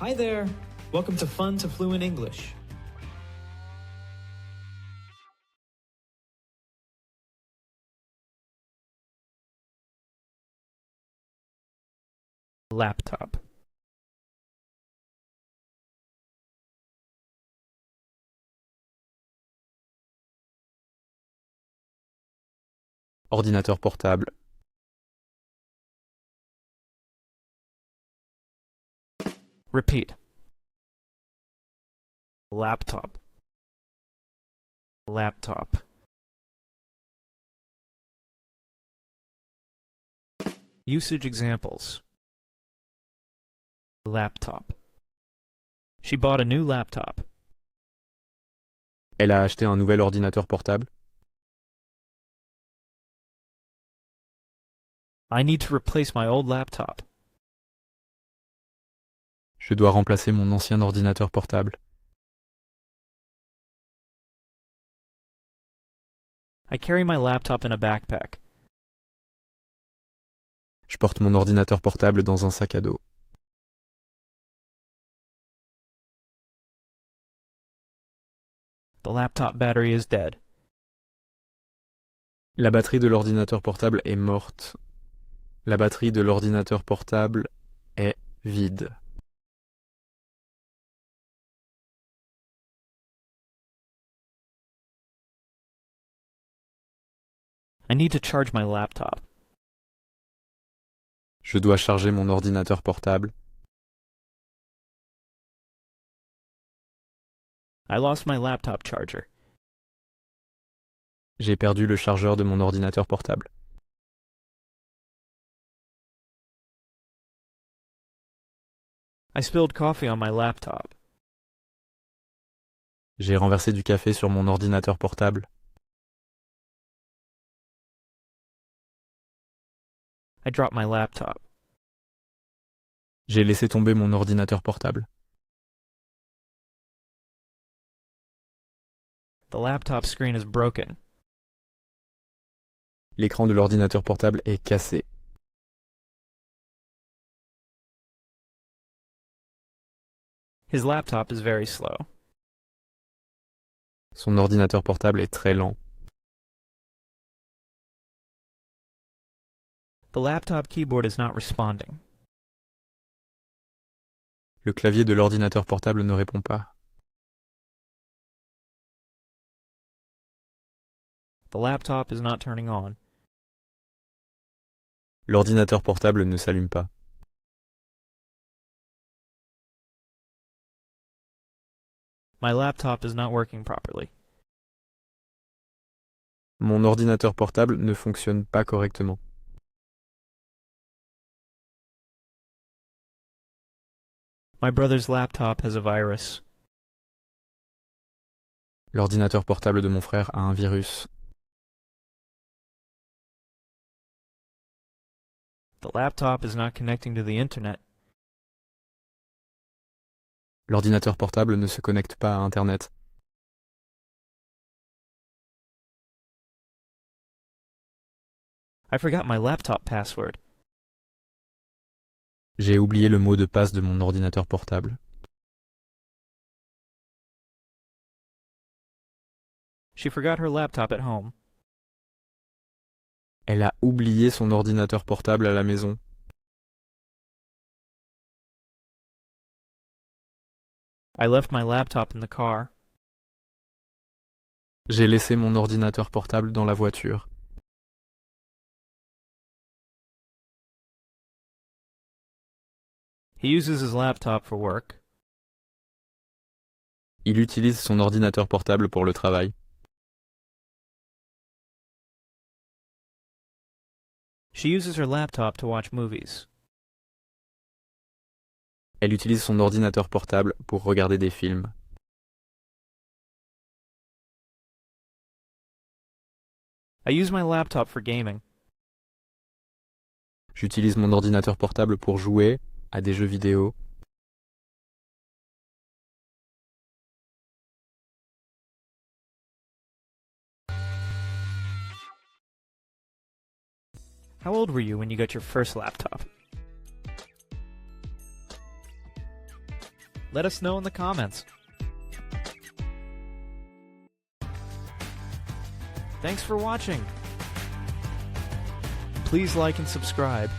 Hi there! Welcome to Fun to Fluent English. Laptop. Ordinateur portable. Repeat. Laptop. Laptop. Usage examples. Laptop. She bought a new laptop. Elle a acheté un nouvel ordinateur portable. I need to replace my old laptop. Je dois remplacer mon ancien ordinateur portable. I carry my laptop in a backpack. Je porte mon ordinateur portable dans un sac à dos. The laptop battery is dead. La batterie de l'ordinateur portable est morte. La batterie de l'ordinateur portable est vide. I need to charge my laptop. Je dois charger mon ordinateur portable. I lost my laptop charger. J'ai perdu le chargeur de mon ordinateur portable. I spilled coffee on my laptop. J'ai renversé du café sur mon ordinateur portable. I dropped my laptop. J'ai laissé tomber mon ordinateur portable. The laptop screen is broken. L'écran de l'ordinateur portable est cassé. His laptop is very slow. Son ordinateur portable est très lent. The laptop keyboard is not responding. Le clavier de l'ordinateur portable ne répond pas. The laptop is not turning on. L'ordinateur portable ne s'allume pas. My laptop is not working properly. Mon ordinateur portable ne fonctionne pas correctement. My brother's laptop has a virus. L'ordinateur portable de mon frère a un virus. The laptop is not connecting to the internet. L'ordinateur portable ne se connecte pas à Internet. I forgot my laptop password. J'ai oublié le mot de passe de mon ordinateur portable. She forgot her laptop at home. Elle a oublié son ordinateur portable à la maison. I left my laptop in the car. J'ai laissé mon ordinateur portable dans la voiture. He uses his laptop for work. Il utilise son ordinateur portable pour le travail. She uses her laptop to watch movies. Elle utilise son ordinateur portable pour regarder des films. I use my laptop for gaming. J'utilise mon ordinateur portable pour jouer à des jeux vidéo. How old were you when you got your first laptop? Let us know in the comments. Thanks for watching. Please like and subscribe.